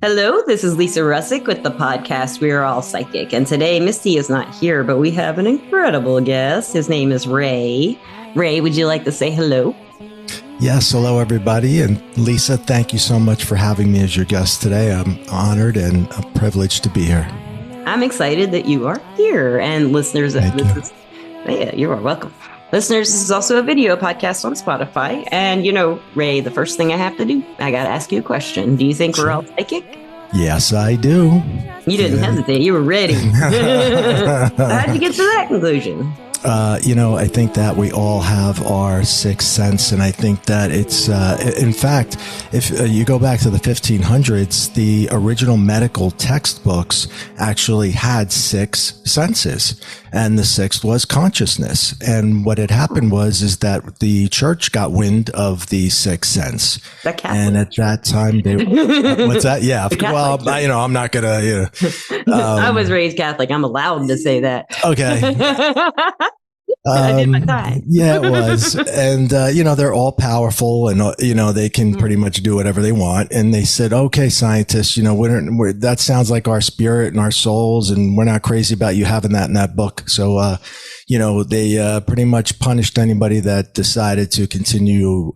Hello, this is Lisa Russick with the podcast We Are All Psychic. And today, Misty is not here, but we have an incredible guest. His name is Ray. Ray, would you like to say hello? Yes, hello, everybody. And Lisa, thank you so much for having me as your guest today. I'm honored and privileged to be here. I'm excited that you are here. And listeners, you are welcome. Listeners, this is also a video podcast on Spotify. And, you know, Ray, the first thing I have to do, I got to ask you a question. Do you think we're all psychic? Yes, I do. You didn't hesitate. You were ready. How'd you get to that conclusion? I think that we all have our sixth sense, and I think that it's, in fact, if you go back to the 1500s, the original medical textbooks actually had six senses, and the sixth was consciousness. And what had happened is that the church got wind of the sixth sense, and at that time, they what's that? Yeah, well, I'm not gonna. I was raised Catholic. I'm allowed to say that. Okay. I did my time. Yeah, it was. And, they're all powerful and, they can pretty much do whatever they want. And they said, okay, scientists, that sounds like our spirit and our souls. And we're not crazy about you having that in that book. So, they pretty much punished anybody that decided to continue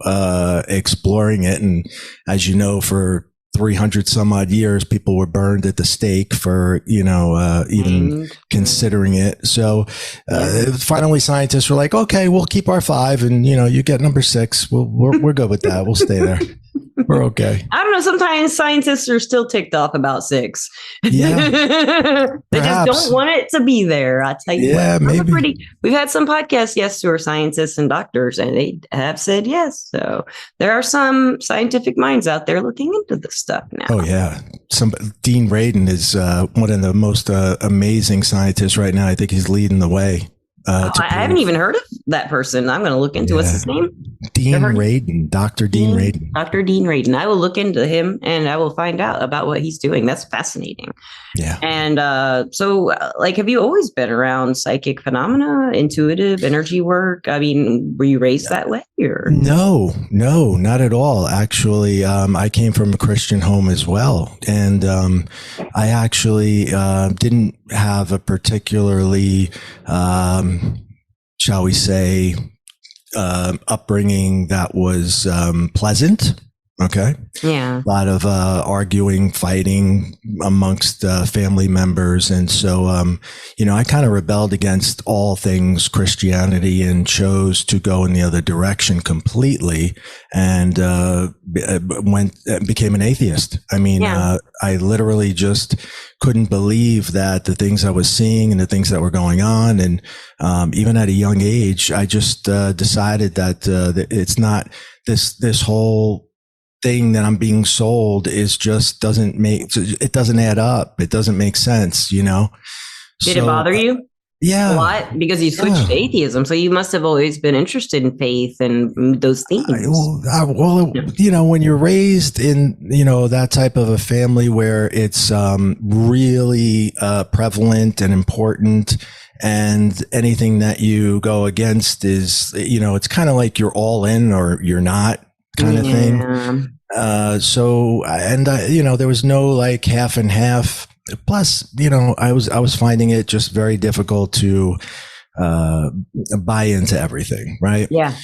exploring it. And as you know, for 300 some odd years, people were burned at the stake for, even considering it. So, finally scientists were like, okay, we'll keep our 5 and, you get number 6. We're good with that. We'll stay there. We're okay. I don't know. Sometimes scientists are still ticked off about 6. Yeah. They just don't want it to be there. I tell you what. Maybe. We've had some podcast guests who are scientists and doctors, and they have said yes. So there are some scientific minds out there looking into this stuff now. Oh, yeah. Dean Radin is one of the most amazing scientists right now. I think he's leading the way. I haven't even heard of that person. I'm going to look into what's his name? Dean Radin, Dr. Dean Radin. Dr. Dean Radin. I will look into him and I will find out about what he's doing. That's fascinating. Yeah. And so, have you always been around psychic phenomena, intuitive energy work? I mean, were you raised that way? Or? No, not at all. Actually, I came from a Christian home as well. And I actually didn't have a particularly, shall we say, upbringing that was pleasant. Okay. Yeah. A lot of arguing, fighting amongst family members. And so, I kind of rebelled against all things Christianity and chose to go in the other direction completely and became an atheist. I mean, I literally just couldn't believe that the things I was seeing and the things that were going on. And even at a young age, I just decided that it's not this whole thing that I'm being sold doesn't add up. It doesn't make sense, Did it bother you? Yeah. A lot? Because you switched to atheism. So you must have always been interested in faith and those themes. When you're raised in, that type of a family where it's really prevalent and important, and anything that you go against is, it's kind of like you're all in or you're not kind of thing. There was no like half and half. Plus, I was finding it just very difficult to buy into everything, right? Yeah.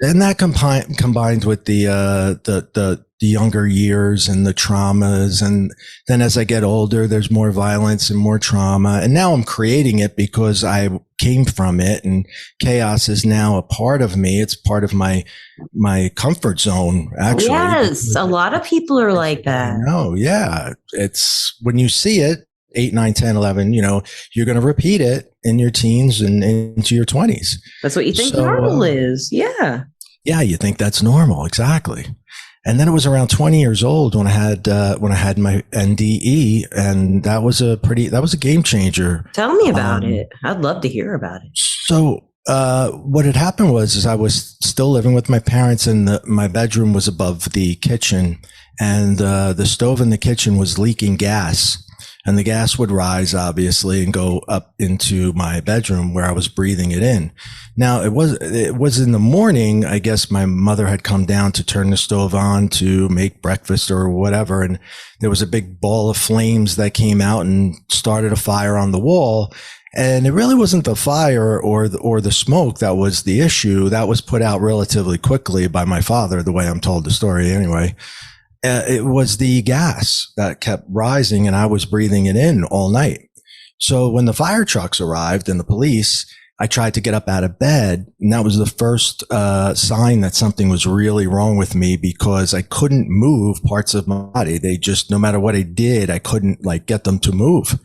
And that combined with the younger years and the traumas, and then as I get older, there's more violence and more trauma. And now I'm creating it because I came from it, and chaos is now a part of me. It's part of my comfort zone, actually. Yes, a lot of people are like that. No, yeah. It's when you see it, 8, 9, 10, 11, you're going to repeat it in your teens and into your 20s. That's what you think normal is. Yeah. Yeah, you think that's normal. Exactly. And then it was around 20 years old when I had my NDE, and that was a game changer. Tell me about it. I'd love to hear about it. So, what had happened is I was still living with my parents, and my bedroom was above the kitchen, and the stove in the kitchen was leaking gas. and the gas would rise, obviously, and go up into my bedroom where I was breathing it in. Now, it was in the morning. I guess my mother had come down to turn the stove on to make breakfast or whatever, and there was a big ball of flames that came out and started a fire on the wall. And it really wasn't the fire or the smoke that was the issue. That was put out relatively quickly by my father, the way I'm told the story anyway. It was the gas that kept rising, and I was breathing it in all night. So when the fire trucks arrived and the police, I tried to get up out of bed, and that was the first sign that something was really wrong with me, because I couldn't move parts of my body. They just, no matter what I did, I couldn't get them to move.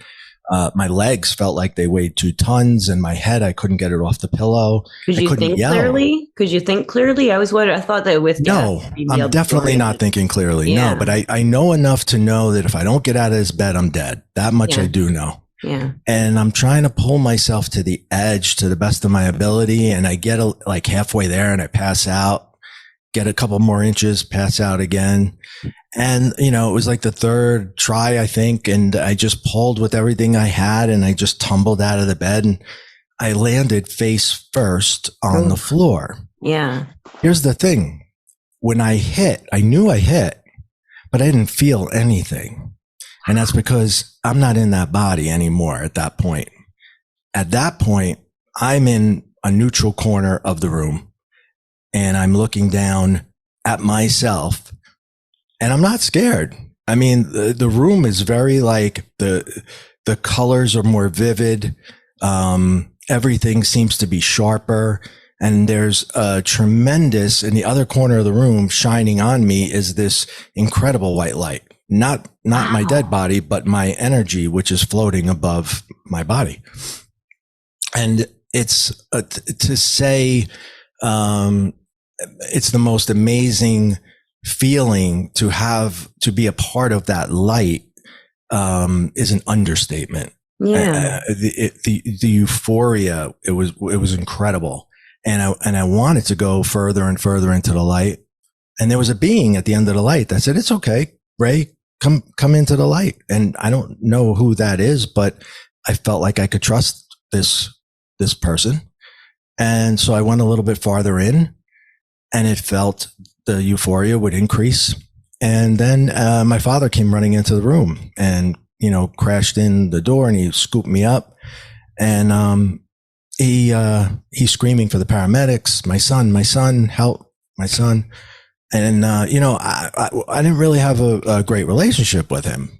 My legs felt like they weighed 2 tons, and my head, I couldn't get it off the pillow. Could you think clearly? Could you think clearly? I thought that with no, I'm definitely not thinking clearly. Yeah. No, but I know enough to know that if I don't get out of this bed, I'm dead. That much I do know. Yeah. And I'm trying to pull myself to the edge to the best of my ability. And I get halfway there and I pass out, get a couple more inches, pass out again. And, it was like the third try, I think. And I just pulled with everything I had, and I just tumbled out of the bed, and I landed face first on the floor. Yeah. Here's the thing. When I hit, I knew I hit, but I didn't feel anything. And that's because I'm not in that body anymore at that point. At that point, I'm in a neutral corner of the room, and I'm looking down at myself. And I'm not scared. I mean, the room is very the colors are more vivid. Everything seems to be sharper. And there's a tremendous, in the other corner of the room, shining on me is this incredible white light. Not my dead body, but my energy, which is floating above my body. And it's to say, it's the most amazing feeling to be a part of that light, is an understatement. Yeah. The euphoria, it was incredible. And I wanted to go further and further into the light. And there was a being at the end of the light that said, "It's okay, Ray, come into the light." And I don't know who that is, but I felt like I could trust this person. And so I went a little bit farther in, and it felt the euphoria would increase. And then my father came running into the room and, crashed in the door, and he scooped me up. And he's screaming for the paramedics, my son, help, my son. And, I didn't really have a great relationship with him.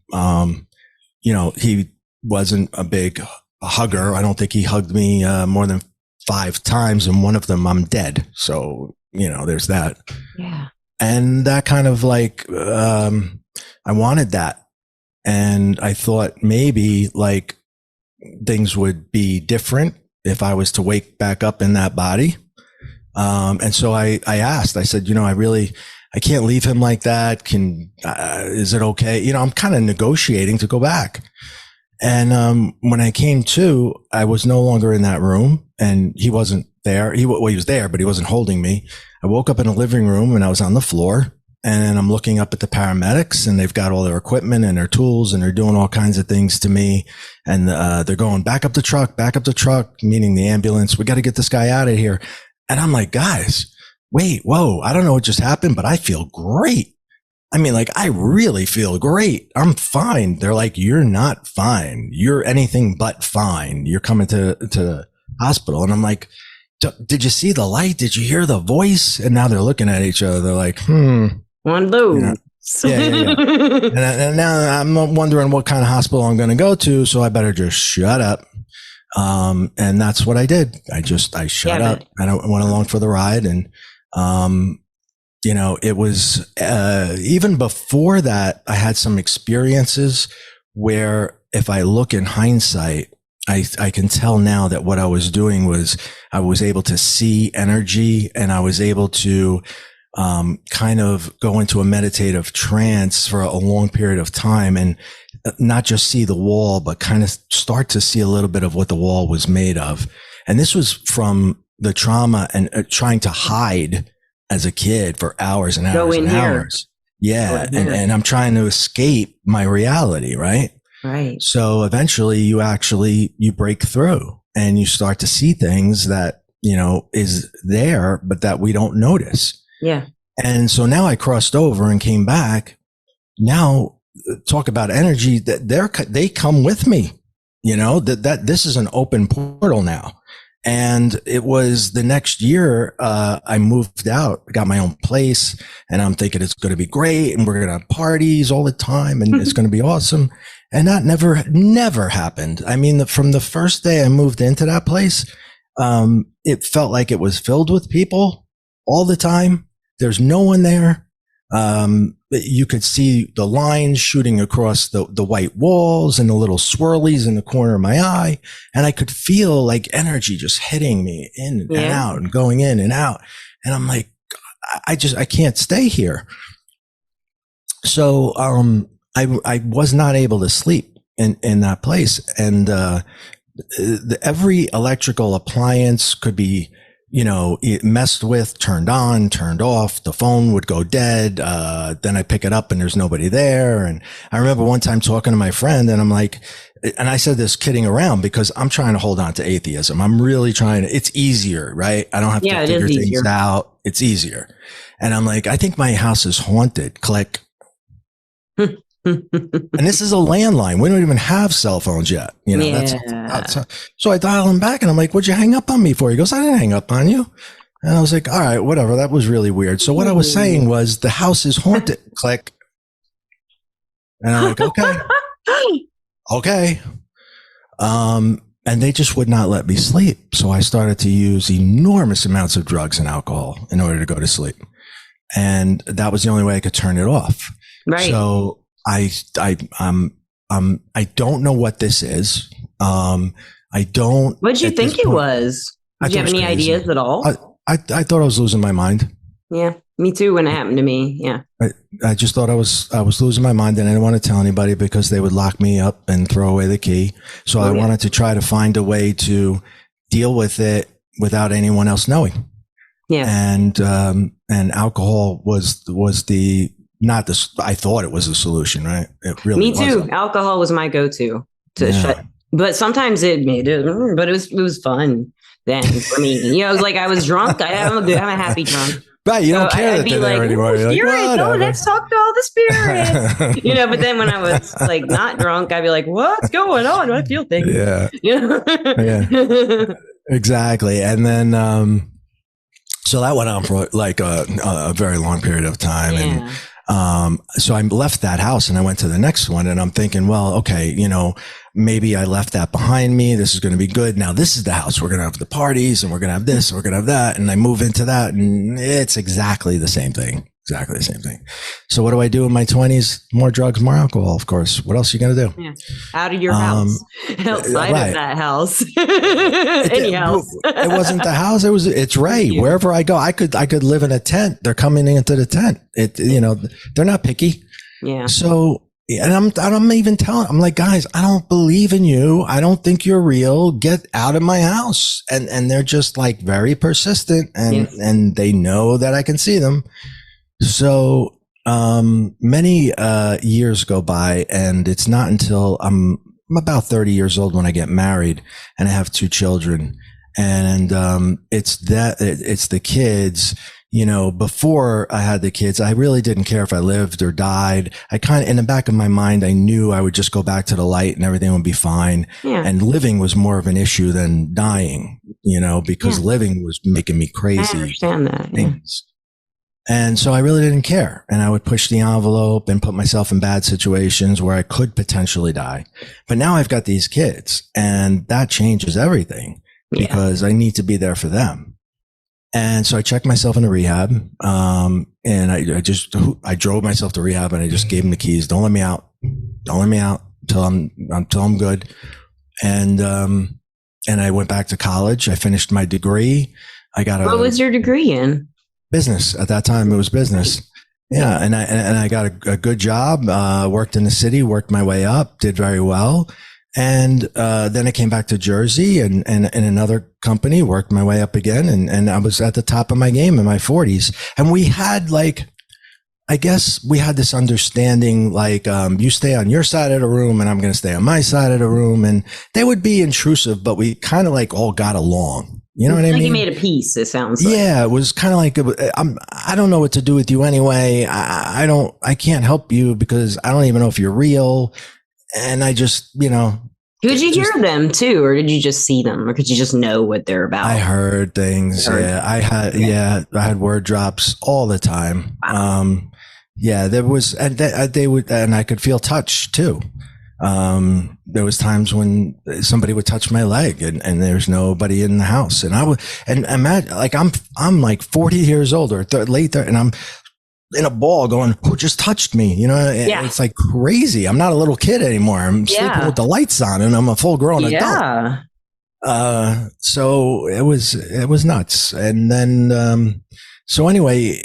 He wasn't a big hugger. I don't think he hugged me more than 5 times, and one of them I'm dead. So, there's that. Yeah. And that kind of I wanted that. And I thought maybe things would be different if I was to wake back up in that body. And so I asked, I said, I can't leave him like that. Is it okay? I'm kind of negotiating to go back. And when I came to, I was no longer in that room, and he wasn't there. He was there, but he wasn't holding me. I woke up in a living room, and I was on the floor, and I'm looking up at the paramedics, and they've got all their equipment and their tools, and they're doing all kinds of things to me. And they're going, back up the truck, meaning the ambulance. We got to get this guy out of here. And I'm like, guys, wait, whoa, I don't know what just happened, but I feel great. I mean, I really feel great. I'm fine. They're like, you're not fine. You're anything but fine. You're coming to the hospital. And I'm like, did you see the light? Did you hear the voice? And now they're looking at each other. They're like, one of those. Yeah. And now I'm wondering what kind of hospital I'm going to go to. So I better just shut up. And that's what I did. I shut up, and I went along for the ride. And, it was, even before that, I had some experiences where, if I look in hindsight, I can tell now that what I was doing was I was able to see energy, and I was able to, kind of go into a meditative trance for a long period of time, and not just see the wall, but kind of start to see a little bit of what the wall was made of. And this was from the trauma and trying to hide as a kid for hours and hours and hours. Yeah. And I'm trying to escape my reality. Right. Right. So eventually you break through and you start to see things that, is there, but that we don't notice. Yeah. And so now I crossed over and came back. Now talk about energy that they come with me, that this is an open portal now. And it was the next year, I moved out, got my own place, and I'm thinking it's going to be great and we're going to have parties all the time and it's going to be awesome. And that never happened. I mean, from the first day I moved into that place, it felt like it was filled with people all the time. There's no one there. You could see the lines shooting across the white walls and the little swirlies in the corner of my eye. And I could feel like energy just hitting me in and out and going in and out. And I'm like, I can't stay here. So, I was not able to sleep in that place. And, every electrical appliance could be, messed with, turned on, turned off. The phone would go dead. Then I pick it up and there's nobody there. And I remember one time talking to my friend and I'm like, and I said this kidding around because I'm trying to hold on to atheism. I'm really trying to, it's easier, right? I don't have to figure things out. It's easier. And I'm like, I think my house is haunted. Click. And this is a landline. We don't even have cell phones yet. So I dial him back and I'm like, what'd you hang up on me for? He goes, I didn't hang up on you. And I was like, all right, whatever. That was really weird. So what I was saying was the house is haunted. Click. And I'm like, okay. Okay. And they just would not let me sleep. So I started to use enormous amounts of drugs and alcohol in order to go to sleep. And that was the only way I could turn it off. Right. So I don't know what this is. I don't. What did you think it was? Did you have any ideas at all? I thought I was losing my mind. Yeah, me too. When it happened to me, yeah. I just thought I was losing my mind, and I didn't want to tell anybody because they would lock me up and throw away the key. So I wanted to try to find a way to deal with it without anyone else knowing. Yeah. And alcohol was not the, I thought it was the solution, right? It really Me too. wasn't. Alcohol was my go-to to shut, but sometimes it made it, but it was fun then for me. It was like I was drunk. I'm a happy drunk. Right, you don't care that they're there anymore. Spirit, let's talk to all the spirits. But then when I was like not drunk, I'd be like, what's going on? I feel things. Yeah. Yeah. Exactly. And then so that went on for like a very long period of time. Yeah. And so I left that house and I went to the next one and I'm thinking, well, okay, maybe I left that behind me. This is going to be good. Now this is the house. We're going to have the parties and we're going to have this and we're going to have that. And I move into that and it's exactly the same thing. Exactly the same thing. So what do I do in my 20s? More drugs, more alcohol, of course. What else are you going to do? Yeah. Out of your house. Outside of that house. Any house. It wasn't the house. It's Ray. Yeah. Wherever I go, I could live in a tent. They're coming into the tent. They're not picky. Yeah. So, and I'm even telling, I'm like, guys, I don't believe in you. I don't think you're real. Get out of my house. And they're just like very persistent and they know that I can see them. So, many, years go by and it's not until I'm about 30 years old when I get married and I have 2 children. And, it's the kids, before I had the kids, I really didn't care if I lived or died. I kind of, in the back of my mind, I knew I would just go back to the light and everything would be fine. Yeah. And living was more of an issue than dying, because living was making me crazy. I understand that. Yeah. And so I really didn't care. And I would push the envelope and put myself in bad situations where I could potentially die. But now I've got these kids and that changes everything because I need to be there for them. And so I checked myself into rehab. And I drove myself to rehab and I just gave them the keys. Don't let me out. Don't let me out until I'm good. And I went back to college. I finished my degree. What was your degree in? Business. At that time, it was business. Yeah. And I got a good job, worked in the city, worked my way up, did very well. And, then I came back to Jersey and in another company, worked my way up again. And I was at the top of my game in my 40s. And we had I guess we had this understanding, like, you stay on your side of the room and I'm going to stay on my side of the room. And they would be intrusive, but we kind of like all got along. You know what I mean? You made a peace, it sounds like. Yeah, it was kind of like, I don't know what to do with you anyway. I can't help you because I don't even know if you're real. And I just, Could you hear them too, or did you just see them, or could you just know what they're about? I heard things. I had word drops all the time. Wow. There was, and they would, and I could feel touch too. There was times when somebody would touch my leg and there's nobody in the house. And I would, and imagine, like, I'm like 40 years old or late there, and I'm in a ball going, who just touched me? It's like crazy. I'm not a little kid anymore. I'm sleeping with the lights on and I'm a full grown adult. So it was nuts. And then, so anyway,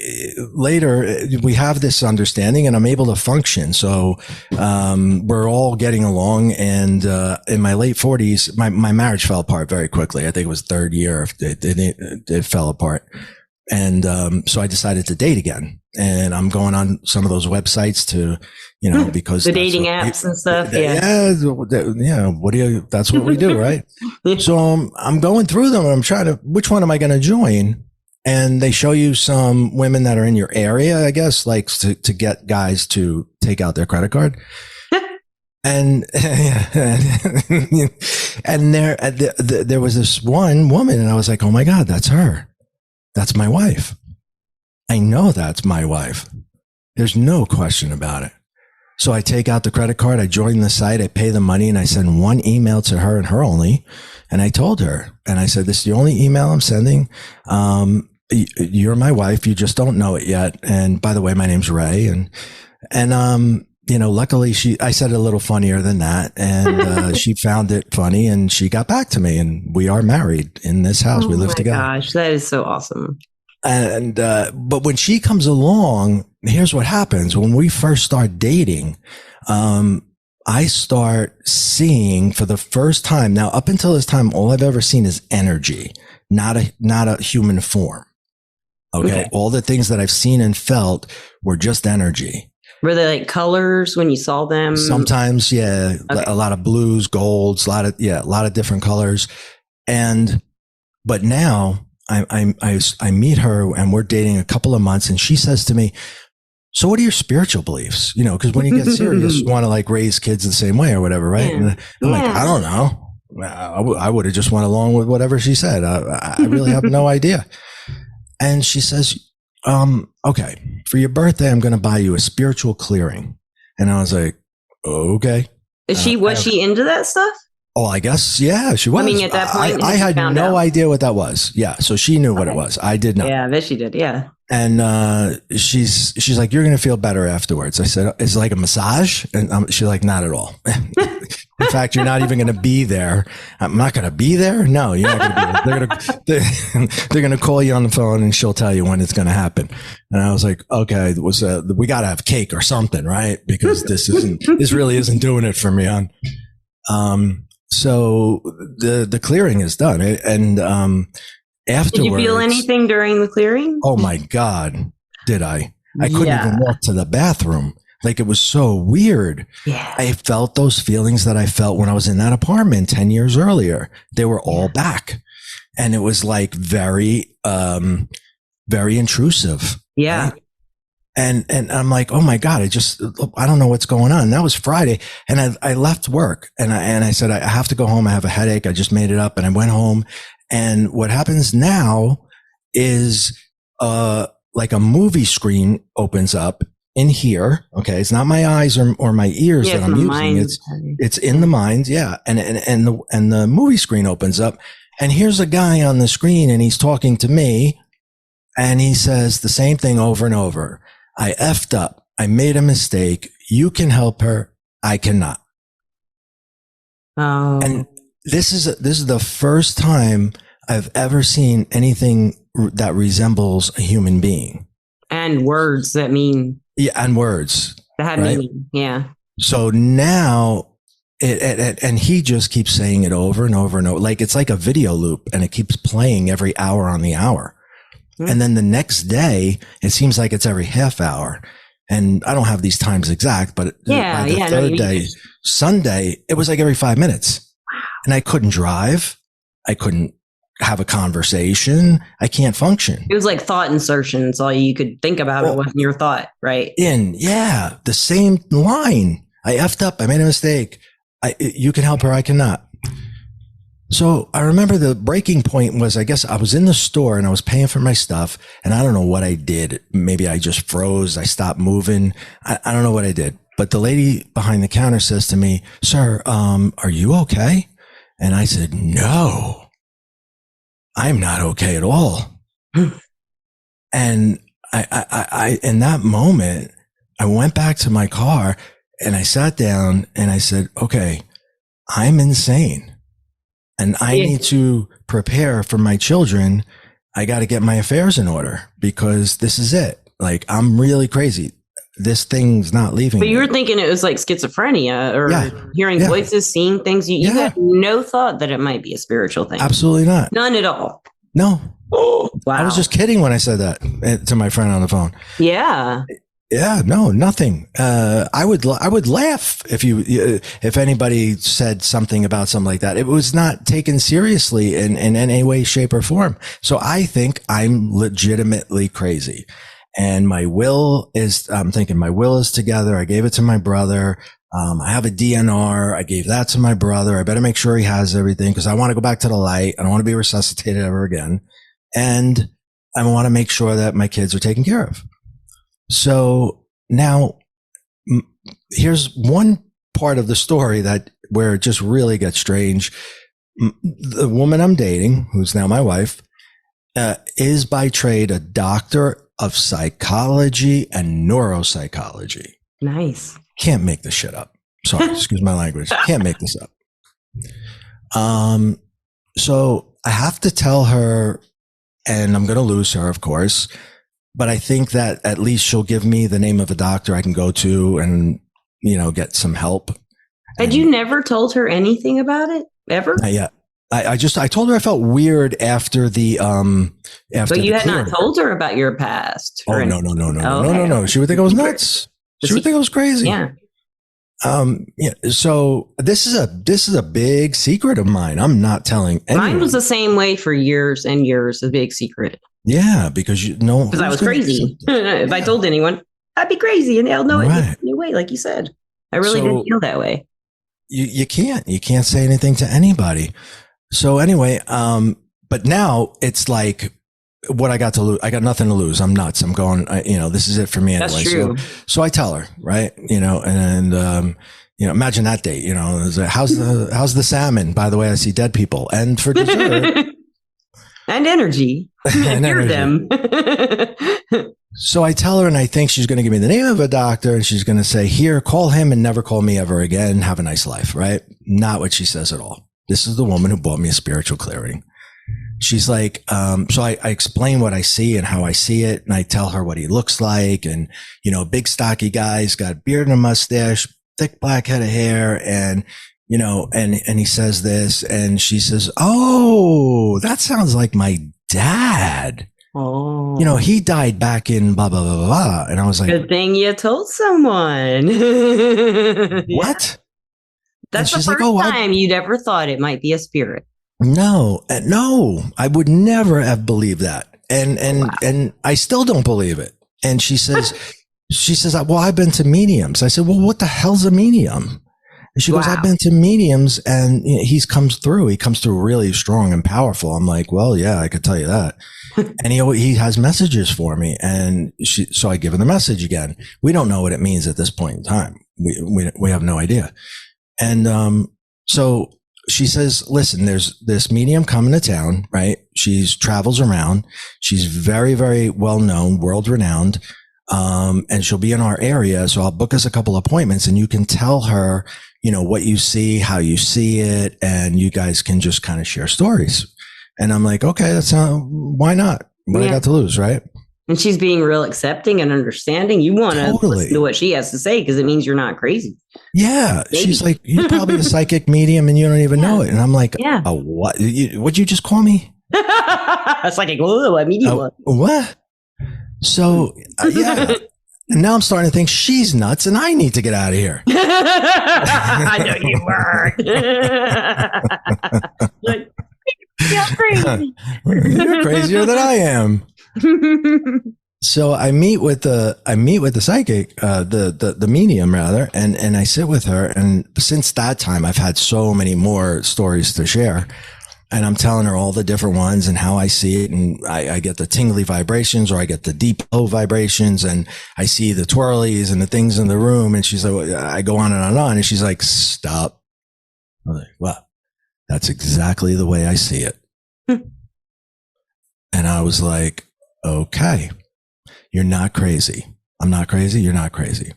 later we have this understanding and I'm able to function. So, we're all getting along. And, in my late 40s, my marriage fell apart very quickly. I think it was third year. It fell apart. And, so I decided to date again, and I'm going on some of those websites to, because the dating apps and stuff. That's what we do. Right. So I'm going through them and I'm trying to, which one am I going to join? And they show you some women that are in your area, I guess, like to get guys to take out their credit card. And there was this one woman, and I was like, oh my God, that's her. That's my wife. I know that's my wife. There's no question about it. So I take out the credit card, I join the site, I pay the money, and I send one email to her and her only. And I told her, and I said, this is the only email I'm sending. You're my wife. You just don't know it yet. And by the way, my name's Ray. And luckily I said it a little funnier than that. And, she found it funny and she got back to me, and we are married in this house. We live together. Oh my gosh, that is so awesome. And, but when she comes along, here's what happens. When we first start dating, I start seeing for the first time. Now, up until this time, all I've ever seen is energy, not a human form. Okay. All the things that I've seen and felt were just energy. Were they like colors when you saw them? Sometimes, yeah. Okay. A lot of blues, golds, a lot of different colors. But now I meet her and we're dating a couple of months, and she says to me, so what are your spiritual beliefs? Because when you get serious, you want to like raise kids the same way or whatever, right? Yeah. And I'm like, I don't know. I would have just went along with whatever she said. I really have no idea. And she says, okay, for your birthday, I'm going to buy you a spiritual clearing. And I was like, okay. Was she into that stuff? Oh, I guess, yeah, she was. I mean, at that point, I had no idea what that was. Yeah. So she knew what it was. I did not. Yeah, I bet she did. Yeah. And, she's like, you're going to feel better afterwards. I said, it's like a massage. And she's like, not at all. In fact, you're not even going to be there. I'm not going to be there. No, you're not going to be there. They're going to call you on the phone and she'll tell you when it's going to happen. And I was like, okay, we got to have cake or something, right? Because this really isn't doing it for me. So the clearing is done. And, afterwards. Did you feel anything during the clearing? Oh my God. Did I? I couldn't even walk to the bathroom. Like, it was so weird. Yeah. I felt those feelings that I felt when I was in that apartment 10 years earlier. They were all back. And it was like very, very intrusive. Yeah. Right? And I'm like, oh my God, I don't know what's going on. And that was Friday. And I left work and I said, I have to go home. I have a headache. I just made it up. And I went home. And what happens now is, like a movie screen opens up in here. Okay. It's not my eyes or my ears that I'm using. It's in the mind. Yeah. And the movie screen opens up, and here's a guy on the screen, and he's talking to me, and he says the same thing over and over. I effed up. I made a mistake. You can help her. I cannot. Oh. And this is the first time I've ever seen anything that resembles a human being. And words that mean. Yeah, and words. That had meaning. Yeah. So now, and he just keeps saying it over and over and over. Like, it's like a video loop, and it keeps playing every hour on the hour. Mm-hmm. And then the next day, it seems like it's every half hour. And I don't have these times exact, but by the third day, Sunday, it was like every 5 minutes. Wow. And I couldn't drive. I couldn't have a conversation. I can't function. It was like thought insertions. All you could think about it wasn't your thought, right? The same line. I effed up. I made a mistake. You can help her. I cannot. So I remember the breaking point was, I guess I was in the store and I was paying for my stuff, and I don't know what I did. Maybe I just froze. I stopped moving. I don't know what I did. But the lady behind the counter says to me, "Sir, are you okay?" And I said, "No, I'm not okay at all." And I in that moment, I went back to my car and I sat down and I said, "Okay, I'm insane. And I need to prepare for my children. I got to get my affairs in order because this is it. Like, I'm really crazy. This thing's not leaving." But you were thinking it was like schizophrenia or hearing voices, seeing things. You had no thought that it might be a spiritual thing. Absolutely not. None at all. No. Oh, wow. I was just kidding when I said that to my friend on the phone. Yeah. Yeah, no, nothing. I would laugh if anybody said something about something like that. It was not taken seriously in any way, shape, or form. So I think I'm legitimately crazy. And I'm thinking my will is together. I gave it to my brother. I have a DNR. I gave that to my brother. I better make sure he has everything because I want to go back to the light. I don't want to be resuscitated ever again. And I want to make sure that my kids are taken care of. So now here's one part of the story where it just really gets strange. The woman I'm dating, who's now my wife, is by trade a doctor of psychology and neuropsychology. Nice. Can't make this shit up. Sorry, excuse my language. Can't make this up. So I have to tell her, and I'm going to lose her, of course. But I think that at least she'll give me the name of a doctor I can go to and, get some help. Had you never told her anything about it ever? Yeah. I told her I felt weird after the, But you had not told her about your past. Oh, no. She would think I was nuts. She would think I was crazy. Yeah. So this is a big secret of mine. I'm not telling anyone. Mine was the same way for years and years, a big secret. Yeah, because I was crazy. If I told anyone, I'd be crazy, and they'll know it anyway. Like you said, I really didn't feel that way. You can't say anything to anybody. So anyway, but now it's like, what I got to lose? I got nothing to lose. I'm nuts. I'm going. This is it for me anyway. That's true. So I tell her, right? And imagine that date. How's the salmon? By the way, I see dead people, and for dessert. And energy. And hear them. So I tell her, and I think she's going to give me the name of a doctor, and she's going to say, "Here, call him and never call me ever again. Have a nice life." Right? Not what she says at all. This is the woman who bought me a spiritual clearing. She's like, so I explain what I see and how I see it, and I tell her what he looks like, and big stocky guy, he's got a beard and a mustache, thick black head of hair, and and he says this, and she says, "Oh, that sounds like my dad. Oh, he died back in blah, blah, blah, blah, blah." And I was like, good thing you told someone. What? That's the first time you'd ever thought it might be a spirit. No, I would never have believed that. And I still don't believe it. And she says, "Well, I've been to mediums." I said, "Well, what the hell's a medium?" And she goes, "I've been to mediums, and he comes through really strong and powerful." I'm like, "Well, yeah, I could tell you that." And he has messages for me. And so I give her the message again. We don't know what it means at this point in time. We have no idea. And, so she says, "Listen, there's this medium coming to town, right? She travels around. She's very, very well known, world renowned. And she'll be in our area. So I'll book us a couple appointments, and you can tell her, what you see, how you see it, and you guys can just kind of share stories." And I'm like, "Okay, why not? What I got to lose, right?" And she's being real accepting and understanding. You want to listen to what she has to say because it means you're not crazy. Yeah. Maybe. She's like, "You're probably a psychic medium and you don't even know it." And I'm like, "What? What'd you just call me?" A psychic medium. What? So, yeah. And now I'm starting to think she's nuts and I need to get out of here. I know you were. Like, you're crazy. You're crazier than I am. So I meet with the psychic, the medium rather, and I sit with her. And since that time, I've had so many more stories to share. And I'm telling her all the different ones and how I see it. And I get the tingly vibrations, or I get the deep low vibrations, and I see the twirlies and the things in the room. And she's like, I go on and on and on. And she's like, stop. I'm like, well, that's exactly the way I see it. And I was like, okay, you're not crazy. I'm not crazy. You're not crazy.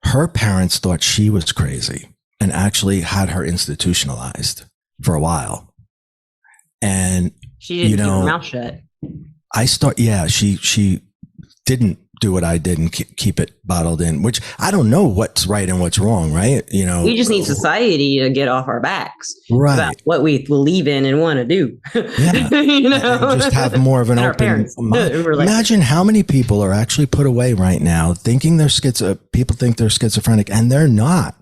Her parents thought she was crazy and actually had her institutionalized for a while. And she didn't keep her mouth shut. She didn't do what I did and keep it bottled in, which I don't know what's right and what's wrong, right? You know, we just need society to get off our backs, right? About what we believe in and want to do. Yeah, you know, and just have more of an open mind. Imagine how many people are actually put away right now, thinking they're people think they're schizophrenic, and they're not.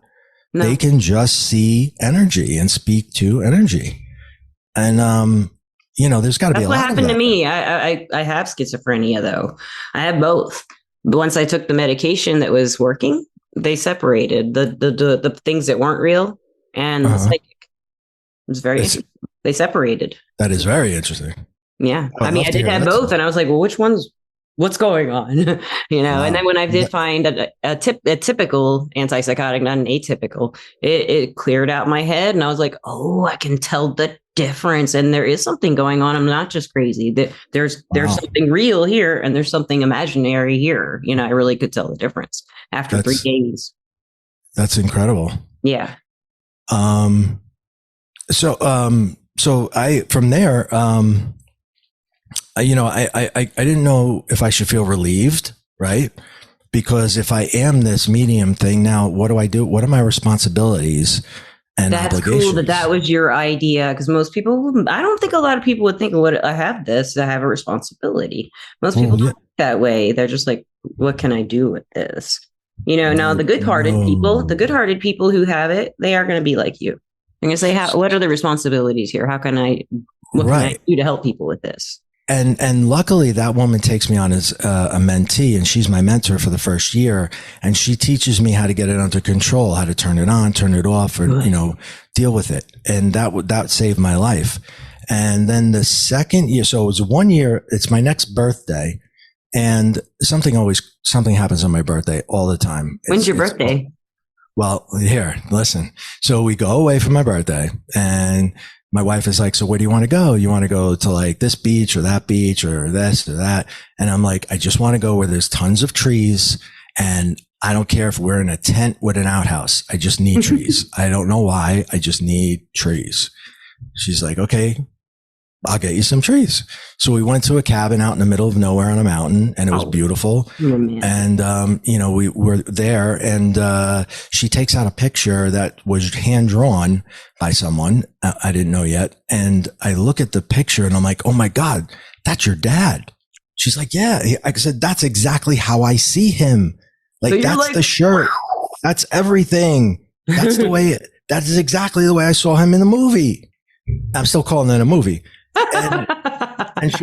No. They can just see energy and speak to energy. And, you know, there's got to be a lot of that. That's what happened to me. I have schizophrenia, though. I have both. Once I took the medication that was working, they separated the things that weren't real and the psychic. It was very interesting. They separated. That is very interesting. Yeah. I mean, I did have both, and I was like, well, which one's what's going on? You know, wow. And then when I did find a typical antipsychotic, not an atypical, it cleared out my head, and I was like, oh, I can tell the difference, and there is something going on. I'm not just crazy. There's something real here, and there's something imaginary here. You know, I really could tell the difference after 3 days. That's incredible. Yeah. So I from there, you know, I didn't know if I should feel relieved, right? Because if I am this medium thing now, what do I do? What are my responsibilities and obligations? That's cool that was your idea, because most people, I don't think a lot of people would think, what I have a responsibility. Most people don't think that way. They're just like, what can I do with this? You know, now the good-hearted people who have it, they are going to be like you. They're going to say, what are the responsibilities here? What can I do to help people with this? And luckily that woman takes me on as a mentee, and she's my mentor for the first year. And she teaches me how to get it under control, how to turn it on, turn it off, or, you know, deal with it. And that saved my life. And then the second year, so it was 1 year, it's my next birthday, and something happens on my birthday all the time. When's your birthday? Well, here, listen. So we go away for my birthday, and my wife is like, so where do you want to go? You want to go to like this beach or that beach or this or that? And I'm like, I just want to go where there's tons of trees, and I don't care if we're in a tent with an outhouse. I just need trees. I don't know why. I just need trees. She's like, okay, I'll get you some trees. So we went to a cabin out in the middle of nowhere on a mountain, and it was beautiful. And, you know, we were there, and she takes out a picture that was hand drawn by someone I didn't know yet. And I look at the picture and I'm like, oh my God, that's your dad. She's like, yeah. I said, that's exactly how I see him. Like, so that's like, the shirt. Wow. That's everything. That's the way, that is exactly the way I saw him in the movie. I'm still calling it a movie. And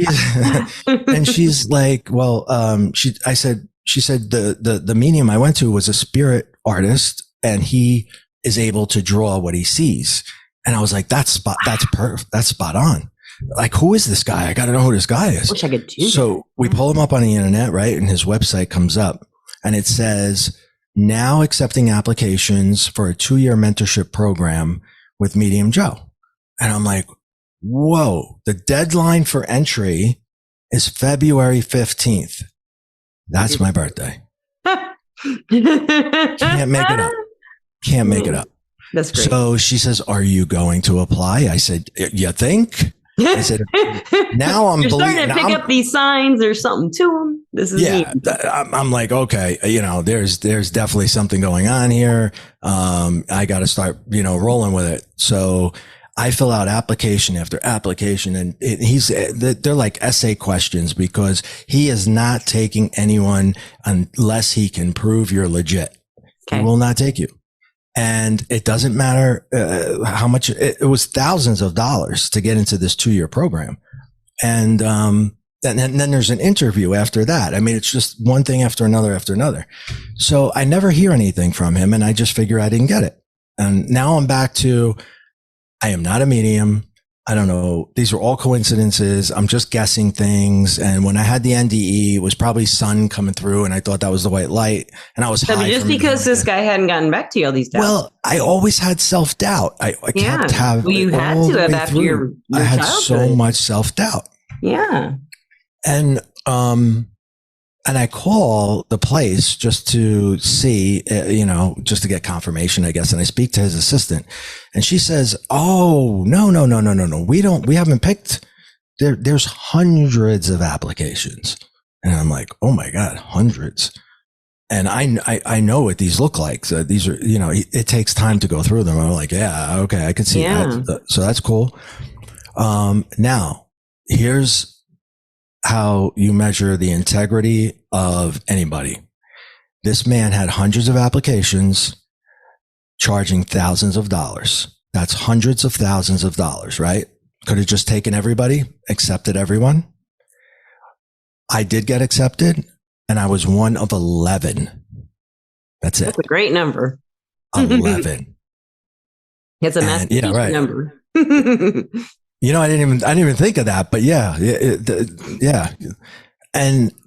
she's like, well, she said the medium I went to was a spirit artist, and he is able to draw what he sees. And I was like, that's perfect. That's spot on. Like, who is this guy? I got to know who this guy is. Wish I could do so we pull him up on the internet, right? And his website comes up, and it says, now accepting applications for a 2-year mentorship program with Medium Joe. And I'm like, whoa, the deadline for entry is February 15th. That's my birthday. Can't make it up. Can't make it up. That's great. So she says, are you going to apply? I said, you think? I said, now I'm starting to pick up these signs. There's something to them. This is I'm like, okay, you know, there's definitely something going on here. I got to start, you know, rolling with it. So I fill out application after application, and they're like essay questions because he is not taking anyone unless he can prove you're legit. Okay. He will not take you. And it doesn't matter how much it was, thousands of dollars to get into this 2-year program. And then there's an interview after that. I mean, it's just one thing after another. So I never hear anything from him, and I just figure I didn't get it. And now I'm back to, I am not a medium. I don't know. These are all coincidences. I'm just guessing things. And when I had the NDE, it was probably sun coming through, and I thought that was the white light. And I was high. Just because this guy hadn't gotten back to you all these times. Well, I always had self-doubt. I kept having. Well, you had to have after your I had childhood. So much self-doubt. Yeah. And I call the place just to see, just to get confirmation, I guess. And I speak to his assistant, and she says, "Oh, no. We haven't picked. There's hundreds of applications." And I'm like, "Oh my God, hundreds." And I know what these look like. So these are, it takes time to go through them. I'm like, yeah, okay, I can see that. So that's cool. Now here's how you measure the integrity of anybody. This man had hundreds of applications charging thousands of dollars. That's hundreds of thousands of dollars, right? Could have just taken everybody, accepted everyone. I did get accepted, and I was one of 11. That's it. That's a great number. 11. It's a massive number. I didn't even think of that, but yeah.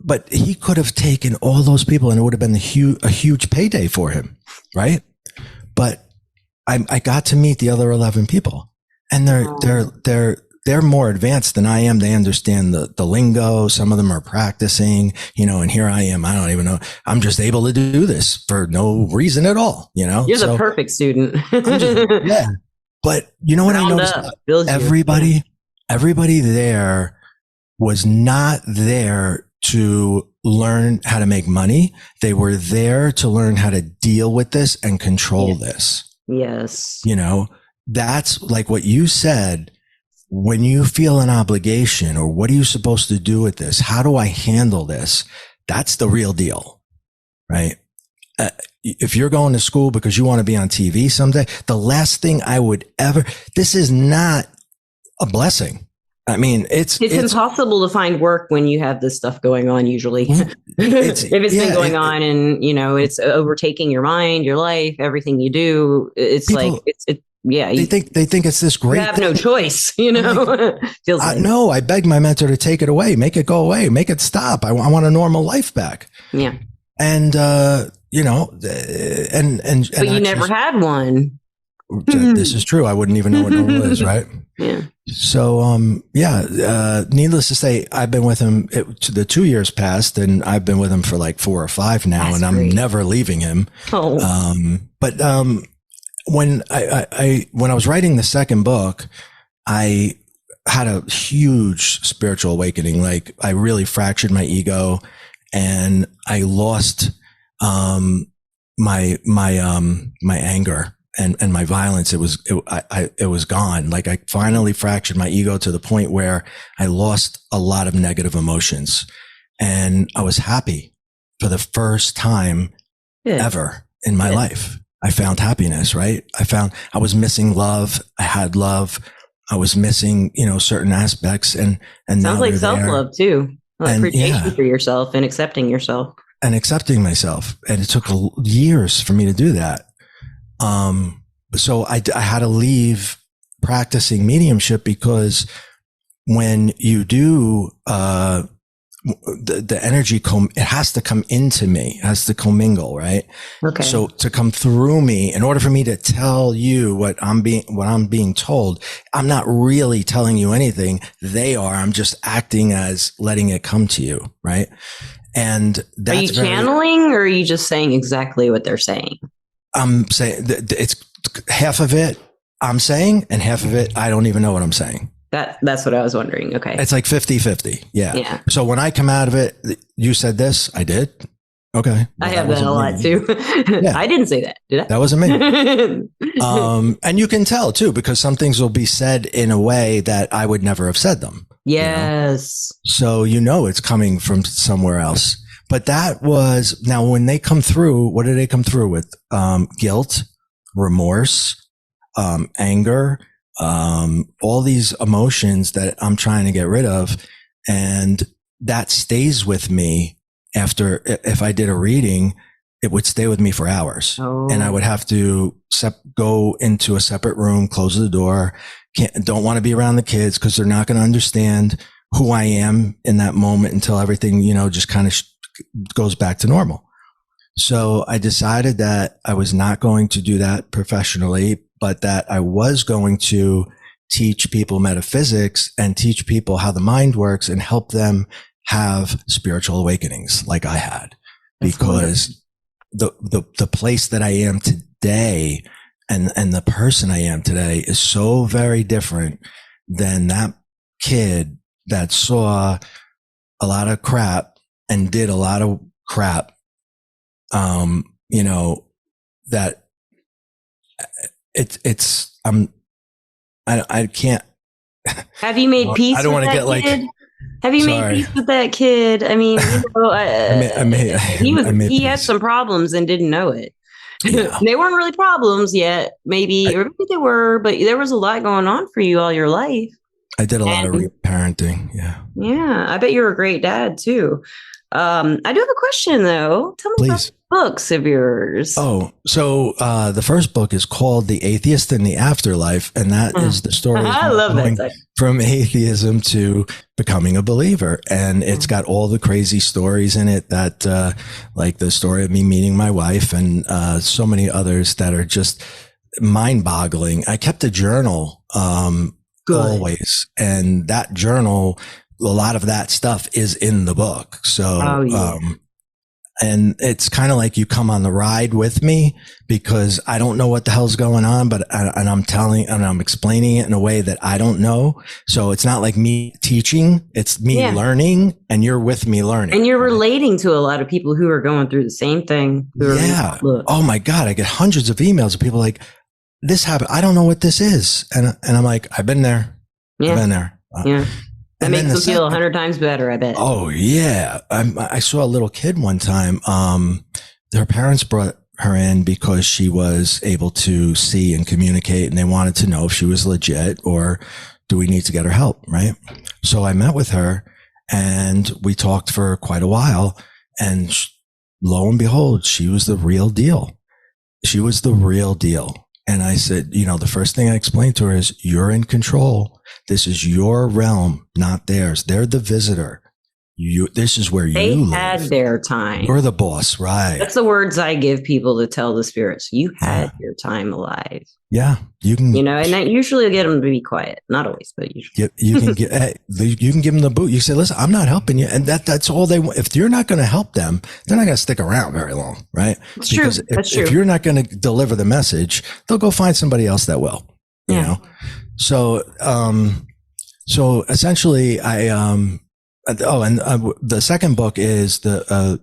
But he could have taken all those people, and it would have been a huge payday for him, right? But I got to meet the other 11 people, and they're more advanced than I am. They understand the lingo. Some of them are practicing, and here I am. I don't even know. I'm just able to do this for no reason at all, You're the perfect student. Yeah. But you know what I noticed? Everybody there was not there to learn how to make money. They were there to learn how to deal with this and control this. Yes. That's like what you said. When you feel an obligation, or what are you supposed to do with this? How do I handle this? That's the real deal, right? If you're going to school because you want to be on TV someday, the last thing I would this is not a blessing. I mean, it's impossible to find work when you have this stuff going on, usually. If it's been going on and, it's overtaking your mind, your life, everything you do. It's people, they think it's this great. You have no choice, Feels like. No, I begged my mentor to take it away, make it go away, make it stop. I want a normal life back. Yeah. And, but you never had one. This is true. I wouldn't even know what normal is, right? Yeah. So, needless to say, I've been with him the 2 years past, and I've been with him for like 4 or 5 now. That's and great. I'm never leaving him. Oh. When I was writing the second book, I had a huge spiritual awakening. Like, I really fractured my ego, and I lost my anger and my violence. It was gone. Like, I finally fractured my ego to the point where I lost a lot of negative emotions, and I was happy for the first time ever in my life. I found happiness, right? I was missing love. I had love. I was missing, certain aspects, and sounds now like self-love too. Appreciation for yourself and accepting yourself. And accepting myself. And it took years for me to do that. So I had to leave practicing mediumship, because when you do, the energy it has to come into me, it has to commingle, right? Okay. So to come through me, in order for me to tell you what I'm being told, I'm not really telling you anything. I'm just acting as letting it come to you, right? And that's, are you channeling, or are you just saying exactly what they're saying? I'm saying it's half of it I'm saying, and half of it I don't even know what I'm saying. That's what I was wondering. Okay. It's like 50-50. Yeah. So when I come out of it, you said this, I did. Okay. Well, I have that a lot too. Yeah. I didn't say that, did I? That wasn't me. And you can tell too, because some things will be said in a way that I would never have said them. Yes. So, it's coming from somewhere else. But that was, now when they come through, what do they come through with? Guilt, remorse, anger, all these emotions that I'm trying to get rid of. And that stays with me. After, if I did a reading, it would stay with me for hours. And I would have to go into a separate room, close the door. Don't want to be around the kids because they're not going to understand who I am in that moment until everything, just kind of goes back to normal. So I decided that I was not going to do that professionally, but that I was going to teach people metaphysics and teach people how the mind works and help them have spiritual awakenings like I had. Because the place that I am today and the person I am today is so very different than that kid that saw a lot of crap and did a lot of crap. That I can't. Have you made peace? I don't want to get kid? Have you made peace with that kid? I mean, he had some problems and didn't know it. Yeah. They weren't really problems yet, maybe, or maybe they were, but there was a lot going on for you all your life. I did a lot of reparenting. Yeah. Yeah. I bet you're a great dad too. I do have a question though. Tell me about books of yours. Oh, so the first book is called The Atheist and The Afterlife. And that is the story I love that. From atheism to becoming a believer. And it's got all the crazy stories in it that, like the story of me meeting my wife and so many others that are just mind boggling. I kept a journal always. And that journal, a lot of that stuff is in the book. So, and it's kind of like you come on the ride with me because I don't know what the hell's going on, but I'm explaining it in a way that I don't know. So it's not like me teaching, it's me learning and you're with me learning. And you're relating to a lot of people who are going through the same thing. Oh my God. I get hundreds of emails of people like, this happened. I don't know what this is. And I'm like, I've been there. Yeah. I've been there. That makes them feel 100 times better, I bet. Oh, yeah. I saw a little kid one time. Their parents brought her in because she was able to see and communicate, and they wanted to know if she was legit or do we need to get her help, right? So I met with her, and we talked for quite a while, and lo and behold, she was the real deal. She was the real deal. And I said, the first thing I explained to her is, you're in control. This is your realm, not theirs. They're the visitor. This is where you live. They had their time. You're the boss, right? That's the words I give people to tell the spirits. You had your time alive. Yeah, you can. And that usually will get them to be quiet. Not always, but usually. You can give them the boot. You say, listen, I'm not helping you, and that's all they want. If you're not going to help them, they're not going to stick around very long, right? It's true. That's true. If you're not going to deliver the message, they'll go find somebody else that will. You know. So essentially, the second book is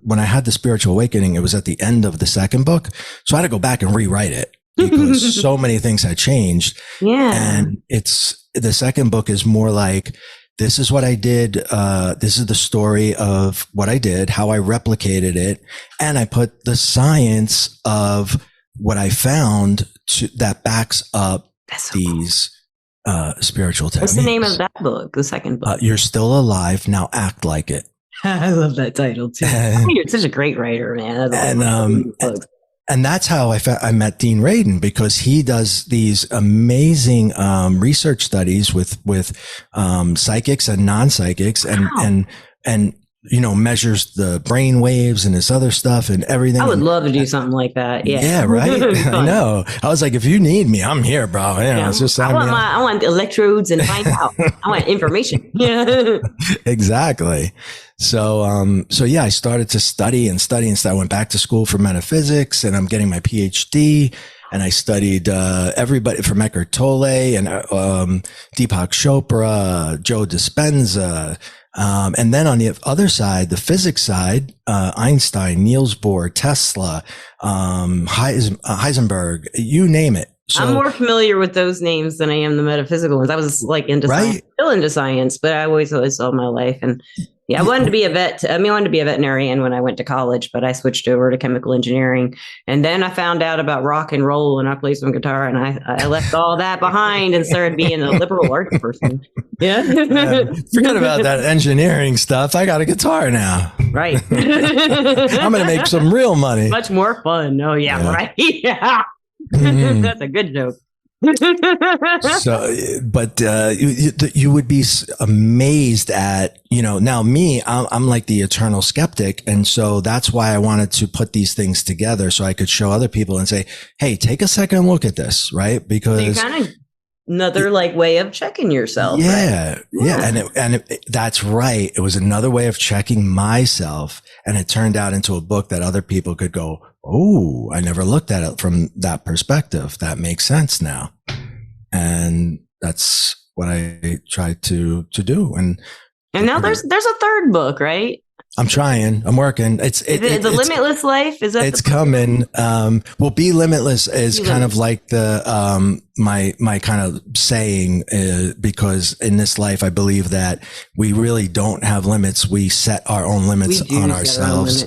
when I had the spiritual awakening, it was at the end of the second book. So I had to go back and rewrite it because so many things had changed. Yeah. And the second book is more like, this is what I did. This is the story of what I did, how I replicated it. And I put the science of what I found that backs up these spiritual techniques. What's the name of that book? The second book. You're Still Alive, Now Act Like It. I love that title too. You're such a great writer, man. And that's how I met Dean Radin, because he does these amazing research studies with psychics and non-psychics and measures the brain waves and this other stuff and everything. I would love to do something like that. Yeah. Yeah, right. I know. I was like, if you need me, I'm here, bro. It's just I want electrodes and find out. I want information. Yeah. Exactly. So I started to study and I went back to school for metaphysics, and I'm getting my PhD. And I studied everybody from Eckhart Tolle and Deepak Chopra, Joe Dispenza, And then on the other side, the physics side, Einstein, Niels Bohr, Tesla, Heisenberg, you name it. So, I'm more familiar with those names than I am the metaphysical ones. I was like into science, still into science, but I always saw my life. And I wanted to be a I wanted to be a veterinarian when I went to college, but I switched over to chemical engineering. And then I found out about rock and roll and I played some guitar and I left all that behind and started being a liberal arts person. Yeah. Forget about that engineering stuff. I got a guitar now. Right. I'm going to make some real money. Much more fun. Oh, yeah. Right. Yeah. That's a good joke. So, but you would be amazed at, now me, I'm like the eternal skeptic. And so that's why I wanted to put these things together so I could show other people and say, hey, take a second look at this, right? Because kind of another way of checking yourself. Yeah. Right? Yeah. And that's right. It was another way of checking myself. And it turned out into a book that other people could go, oh, I never looked at it from that perspective. That makes sense now. And that's what I tried to do. And now there's a third book, right? I'm trying. I'm working. It's the Limitless Life. Is that it's coming? Be limitless is kind of like the my kind of saying, because in this life I believe that we really don't have limits. We set our own limits on ourselves,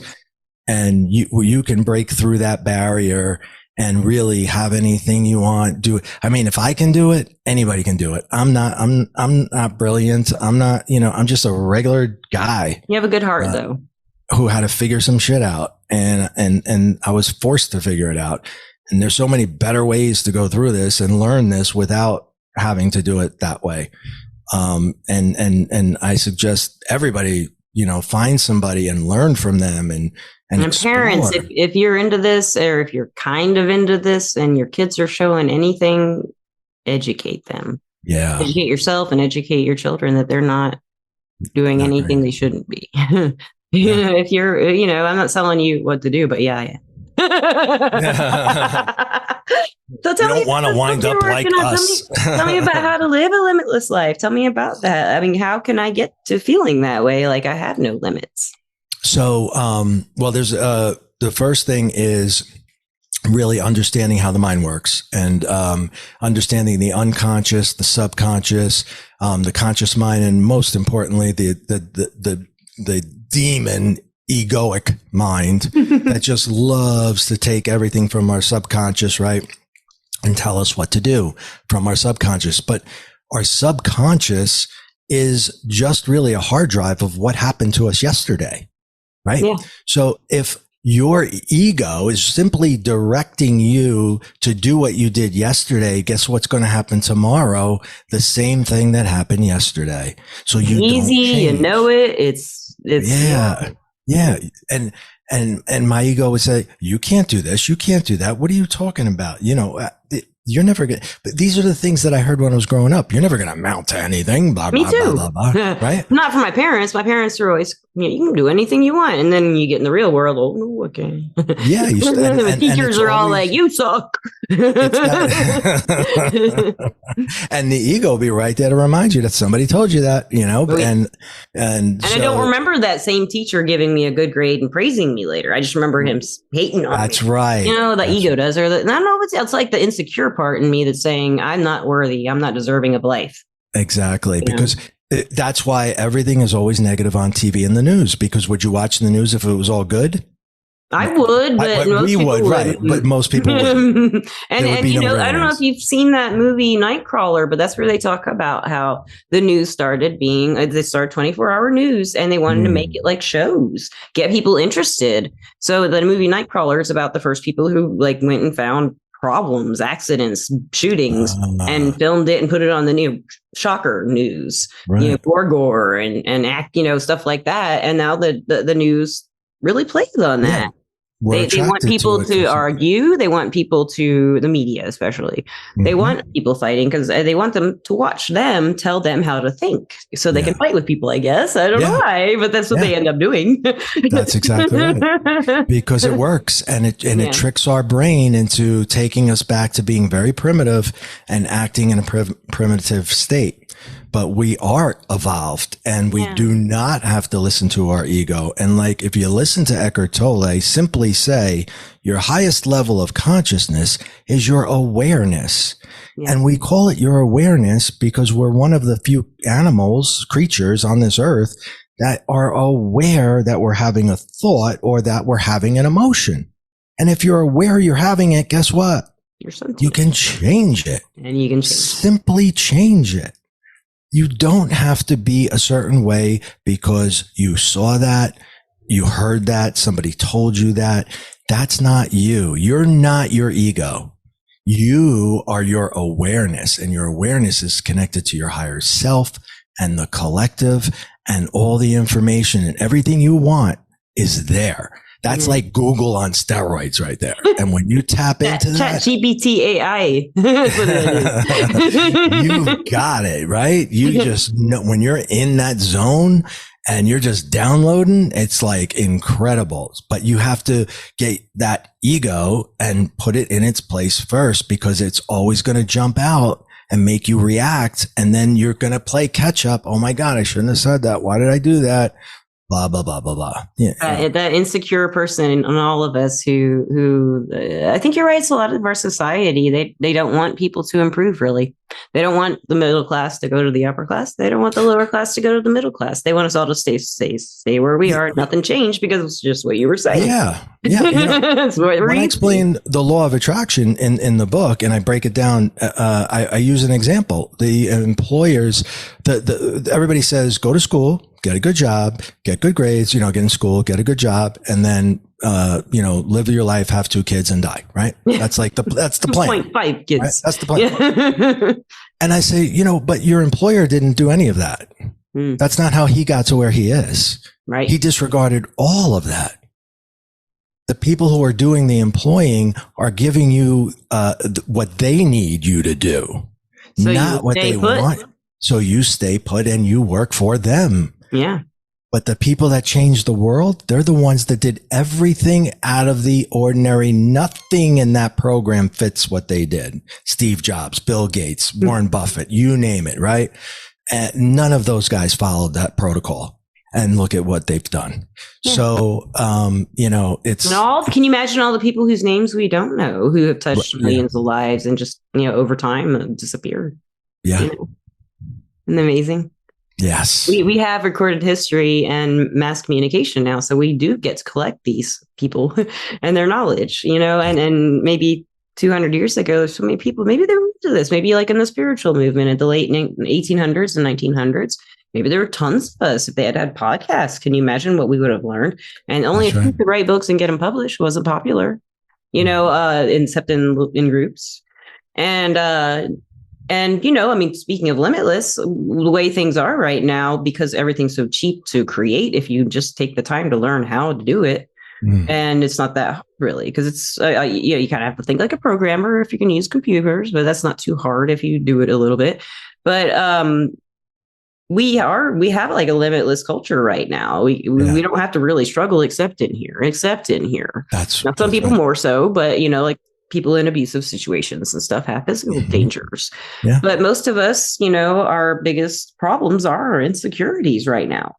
and you can break through that barrier and really have anything you want. Do it. I mean, if I can do it, anybody can do it. I'm not brilliant. I'm not, I'm just a regular guy. You have a good heart though. Who had to figure some shit out. And I was forced to figure it out. And there's so many better ways to go through this and learn this without having to do it that way. And I suggest everybody, find somebody and learn from them and parents, if you're into this or if you're kind of into this and your kids are showing anything, educate them. Yeah. Educate yourself and educate your children that they're not doing anything they shouldn't be. If you're, I'm not telling you what to do, but yeah. So tell me, don't want to wind up like us. Tell me about how to live a limitless life. Tell me about that. I mean, how can I get to feeling that way? Like I have no limits. So, there's, the first thing is really understanding how the mind works and, understanding the unconscious, the subconscious, the conscious mind, and most importantly, the demon egoic mind that just loves to take everything from our subconscious, right? And tell us what to do from our subconscious. But our subconscious is just really a hard drive of what happened to us yesterday. Right. Yeah. So if your ego is simply directing you to do what you did yesterday, guess what's going to happen tomorrow? The same thing that happened yesterday. So you easy, you know it. It's yeah. And my ego would say, you can't do this. You can't do that. What are you talking about? You're never going to, but these are the things that I heard when I was growing up. You're never going to amount to anything, blah, Me blah, too. blah, blah, blah, right? Not for my parents. My parents are always, you can do anything you want. And then you get in the real world. Oh, no, okay. Yeah. The teachers are all like, you suck. And the ego will be right there to remind you that somebody told you that, and so, I don't remember that same teacher giving me a good grade and praising me later. I just remember him hating on me. That's right. The ego does, or I don't know, it's like the insecure part in me that's saying I'm not worthy, I'm not deserving of life. Exactly. Because that's why everything is always negative on TV and the news, because would you watch the news if it was all good? I would, but we would, right? But most people wouldn't. and I don't know if you've seen that movie Nightcrawler, but that's where they talk about how the news started being they started 24-hour news, and they wanted to make it like shows, get people interested. So the movie Nightcrawler is about the first people who went and found problems, accidents, shootings, and filmed it and put it on the new shocker news, right. gore and act, stuff like that. And now the news really plays on that. Yeah. They want people to argue. They want people to, the media especially, they want people fighting because they want them to watch them tell them how to think so they can fight with people, I guess. I don't know why, but that's what they end up doing. That's exactly right. Because it works and it tricks our brain into taking us back to being very primitive and acting in a primitive state. but we are evolved, and we do not have to listen to our ego. And like, if you listen to Eckhart Tolle, simply say your highest level of consciousness is your awareness. Yeah. And we call it your awareness because we're one of the few creatures on this earth that are aware that we're having a thought or that we're having an emotion. And if you're aware you're having it, guess what? You can change it. And you can simply change it. You don't have to be a certain way because you saw that, you heard that, somebody told you that. That's not you. You're not your ego. You are your awareness, and your awareness is connected to your higher self and the collective, and all the information and everything you want is there. That's like Google on steroids right there. And when you tap into that, GPT AI, you got it, right? You just know when you're in that zone and you're just downloading, it's like incredible. But you have to get that ego and put it in its place first, because it's always going to jump out and make you react. And then you're going to play catch up. Oh my God, I shouldn't have said that. Why did I do that? Blah, blah, blah, blah, blah. Yeah. That insecure person in all of us who I think you're right. It's a lot of our society. They don't want people to improve, really. They don't want the middle class to go to the upper class. They don't want the lower class to go to the middle class. They want us all to stay where we are. Nothing changed, because it's just what you were saying. Yeah. Yeah. You know, when I explain the law of attraction in the book, and I break it down, I use an example. The employers, everybody says, go to school, get a good job, get good grades, get in school, get a good job, and then, live your life, have 2 kids and die, right? That's like that's the plan. 2.5 kids. Right? That's the plan. And I say, but your employer didn't do any of that. That's not how he got to where he is. Right. He disregarded all of that. The people who are doing the employing are giving you what they need you to do, so not what they want. So you stay put and you work for them. Yeah. But the people that changed the world, they're the ones that did everything out of the ordinary. Nothing in that program fits what they did. Steve Jobs, Bill Gates, Warren Buffett, you name it, right? And none of those guys followed that protocol. And look at what they've done. Yeah. So, it's... Can you imagine all the people whose names we don't know, who have touched millions of lives and just, over time disappeared? Yeah. Isn't amazing? Yes. We have recorded history and mass communication now, so we do get to collect these people and their knowledge, and maybe 200 years ago, there's so many people, maybe they were into this, maybe like in the spiritual movement in the late 1800s and 1900s, maybe there were tons of us. If they had podcasts, can you imagine what we would have learned? And only if you could write books and get them published wasn't popular, except in groups. And, speaking of Limitless, the way things are right now, because everything's so cheap to create, if you just take the time to learn how to do it, and it's not that hard, really, because it's, you kind of have to think like a programmer if you can use computers, but that's not too hard if you do it a little bit. But we have like a limitless culture right now. We don't have to really struggle except in here. That's now some people more so, but, like, people in abusive situations and stuff have physical dangers. Yeah. But most of us, our biggest problems are our insecurities right now,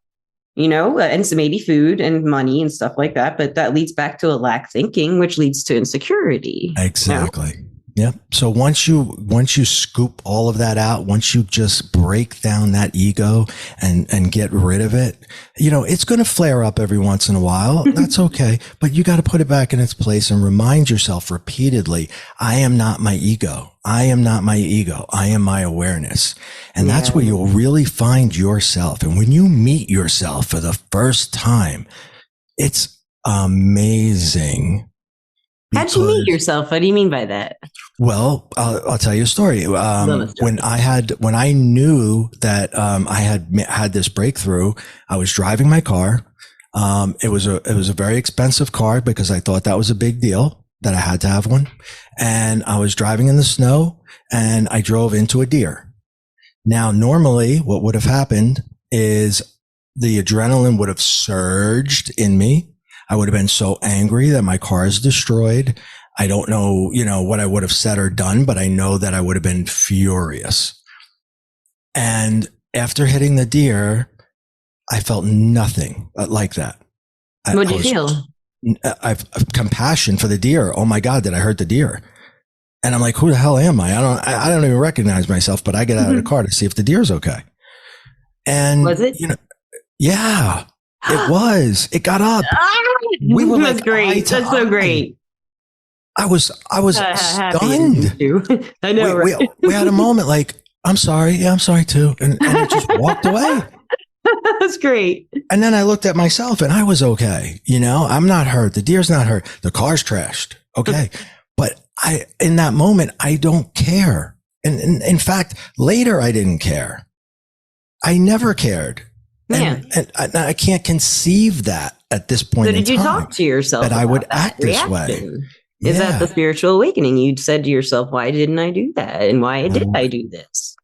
and so maybe food and money and stuff like that. But that leads back to a lack thinking, which leads to insecurity. Exactly. Yeah. So once you scoop all of that out, once you just break down that ego and get rid of it, it's going to flare up every once in a while. That's okay. But you got to put it back in its place and remind yourself repeatedly, I am not my ego. I am not my ego. I am my awareness. And that's where you'll really find yourself. And when you meet yourself for the first time, it's amazing. How'd you meet yourself? What do you mean by that? Well, I'll tell you a story. When I knew that I had this breakthrough, I was driving my car. It was a very expensive car because I thought that was a big deal that I had to have one. And I was driving in the snow and I drove into a deer. Now, normally what would have happened is the adrenaline would have surged in me. I would have been so angry that my car is destroyed. I don't know, what I would have said or done, but I know that I would have been furious. And after hitting the deer, I felt nothing like that. What did you feel? I've compassion for the deer. Oh my God, did I hurt the deer? And I'm like, who the hell am I? I don't even recognize myself, but I get out of the car to see if the deer's okay. And was it? Yeah, it was. It got up. We were That's great. That's so great. I was stunned. I know. Right? We had a moment like, I'm sorry. Yeah, I'm sorry too. And it just walked away. That's great. And then I looked at myself and I was okay. I'm not hurt. The deer's not hurt. The car's trashed. Okay. But in that moment, I don't care. And in fact, later I didn't care. I never cared. Yeah. And I can't conceive that at this point in time. So did you talk to yourself that I would act this way? Is that the spiritual awakening? You said to yourself, why didn't I do that? And why did I do this?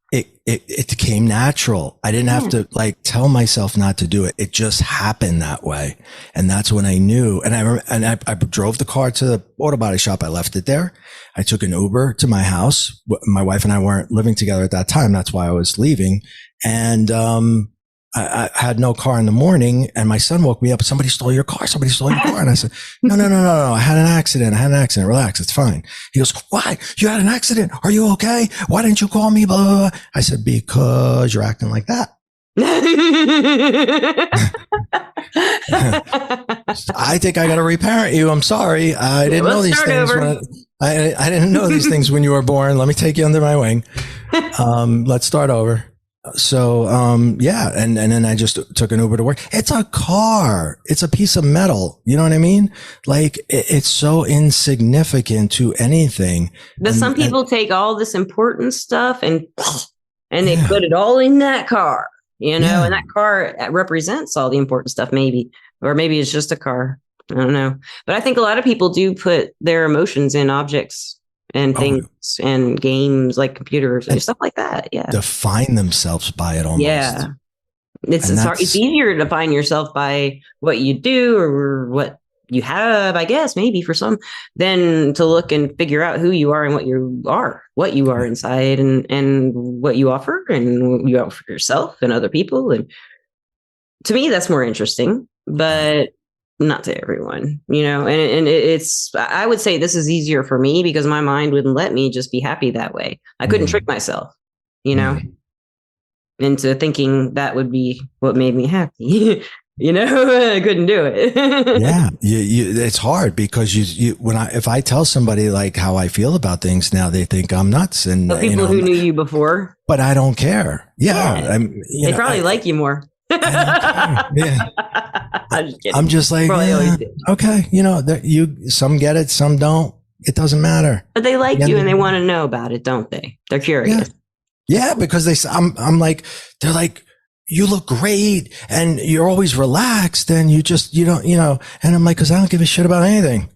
It came natural. I didn't have to tell myself not to do it. It just happened that way. And that's when I knew. And I drove the car to the auto body shop. I left it there. I took an Uber to my house. My wife and I weren't living together at that time. That's why I was leaving. And, I had no car in the morning and my son woke me up. Somebody stole your car. Somebody stole your car. And I said, no. I had an accident. Relax. It's fine. He goes, why? You had an accident? Are you okay? Why didn't you call me? Blah, blah, blah. I said, because you're acting like that. I think I got to reparent you. I'm sorry. I didn't know these things. I didn't know these things when you were born. Let me take you under my wing. Let's start over. So, and then I just took an Uber to work. It's a car. It's a piece of metal. You know what I mean? It's so insignificant to anything. But some people take all this important stuff and they put it all in that car, and that car represents all the important stuff, maybe, or maybe it's just a car. I don't know. But I think a lot of people do put their emotions in objects and things and games like computers and stuff like that. Yeah. Define themselves by it almost. Yeah. It's hard. It's easier to define yourself by what you do or what you have, I guess, maybe for some, than to look and figure out who you are and what you are inside and what you offer and what you offer yourself and other people. And to me, that's more interesting, but not to everyone, and it's, I would say this is easier for me because my mind wouldn't let me just be happy that way. I couldn't trick myself, into thinking that would be what made me happy. I couldn't do it. Yeah. It's hard because if I tell somebody how I feel about things now, they think I'm nuts. And but people who knew you before, but I don't care. Yeah. They probably like you more. Yeah. I'm just like, okay, some get it, some don't. It doesn't matter. But they like you and they want to know about it, don't they? They're curious. Yeah, because I'm like, they're like, you look great and you're always relaxed and you don't, and I'm like, because I don't give a shit about anything.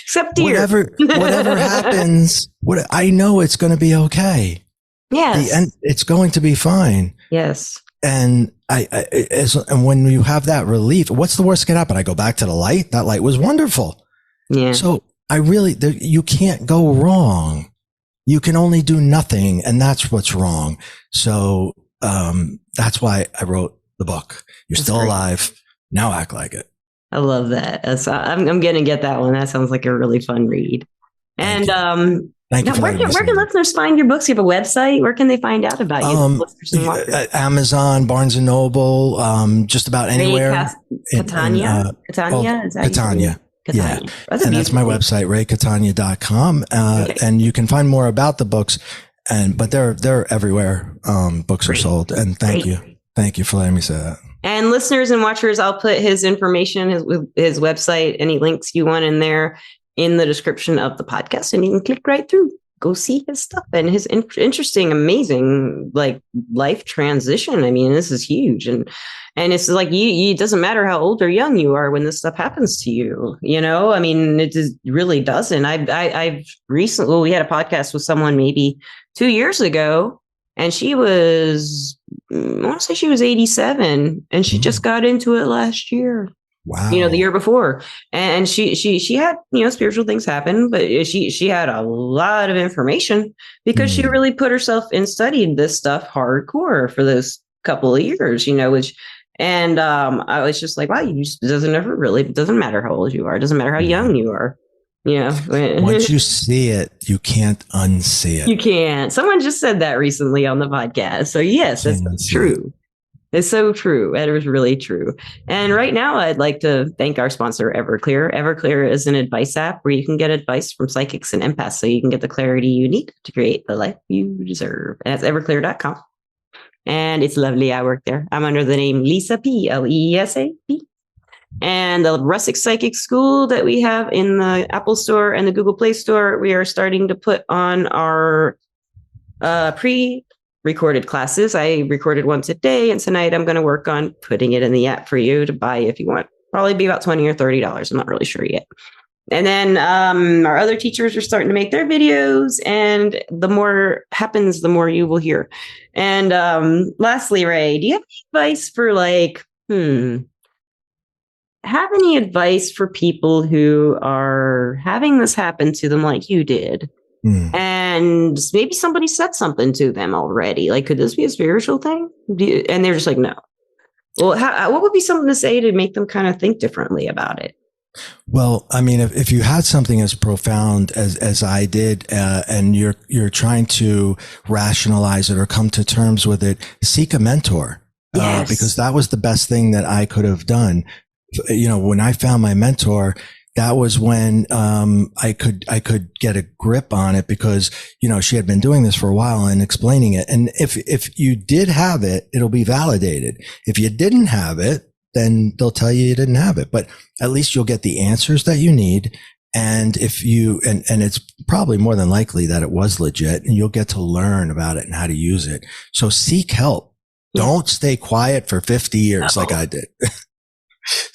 Except deer. Whatever happens, I know it's going to be okay. Yes. It's going to be fine. Yes. And and when you have that relief, what's the worst that can happen? I go back to the light. That light was wonderful. Yeah. So you can't go wrong. You can only do nothing. And that's what's wrong. So, that's why I wrote the book. You're still alive. Now act like it. I love that. I'm going to get that one. That sounds like a really fun read. And, Thank you. Where can listeners find your books? You have a website. Where can they find out about you? Amazon, Barnes and Noble, just about anywhere. Catania. Catania. Yeah. And that's my website, raycatania.com. And you can find more about the books but they're everywhere. Books are sold. And thank you for letting me say that. And listeners and watchers, I'll put his information, his website, any links you want in there in the description of the podcast, and you can click right through, go see his stuff and his interesting, amazing, life transition. I mean, this is huge. And it's like, it doesn't matter how old or young you are when this stuff happens to you, I mean, it just really doesn't. I've recently, we had a podcast with someone maybe 2 years ago, and she was, I want to say she was 87 and she just got into it last year. Wow. The year before. And she had, spiritual things happen, but she had a lot of information because she really put herself and studied this stuff hardcore for those couple of years, and I was just like, wow, it doesn't matter how old you are. It doesn't matter how young you are. Once you see it, you can't unsee it. You can't. Someone just said that recently on the podcast. So yes, that's true. It's so true. It is really true. And right now, I'd like to thank our sponsor, Everclear. Everclear is an advice app where you can get advice from psychics and empaths so you can get the clarity you need to create the life you deserve. And that's everclear.com. And it's lovely. I work there. I'm under the name Lisa P, Leesap. And the Rustic Psychic School that we have in the Apple Store and the Google Play Store, we are starting to put on our pre-recorded classes. I recorded one today, and tonight I'm going to work on putting it in the app for you to buy if you want. Probably be about $20 or $30. I'm not really sure yet. And then our other teachers are starting to make their videos, and the more happens, the more you will hear. And lastly, Ray, do you have any advice for have any advice for people who are having this happen to them like you did? And maybe somebody said something to them already. Like, could this be a spiritual thing? And they're just like, no. Well, what would be something to say to make them kind of think differently about it? Well, I mean, if you had something as profound as I did, and you're trying to rationalize it or come to terms with it, seek a mentor. Yes. Because that was the best thing that I could have done. When I found my mentor, that was when I could get a grip on it because, she had been doing this for a while and explaining it. And if you did have it, it'll be validated. If you didn't have it, then they'll tell you didn't have it. But at least you'll get the answers that you need. And if you, and it's probably more than likely that it was legit, and you'll get to learn about it and how to use it. So seek help. Don't stay quiet for 50 years like I did.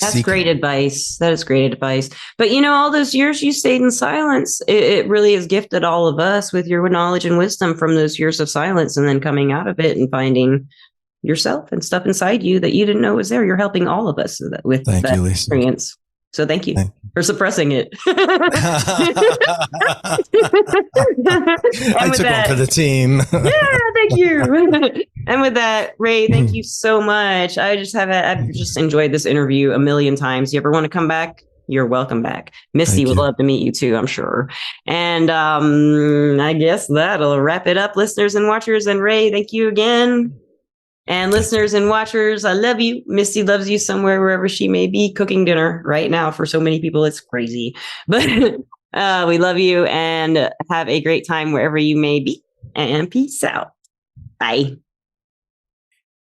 That's great advice. That is great advice. But all those years you stayed in silence, it really has gifted all of us with your knowledge and wisdom from those years of silence, and then coming out of it and finding yourself and stuff inside you that you didn't know was there. You're helping all of us with that experience. So thank you for suppressing it. I took one for the team. Yeah, thank you. And with that, Ray, thank you so much. I've just enjoyed this interview a million times. You ever want to come back? You're welcome back. Misty would love to meet you too, I'm sure. And I guess that'll wrap it up, listeners and watchers. And Ray, thank you again. And listeners and watchers, I love you. Misty loves you somewhere, wherever she may be, cooking dinner right now. For so many people, it's crazy. But we love you and have a great time wherever you may be. And peace out. Bye.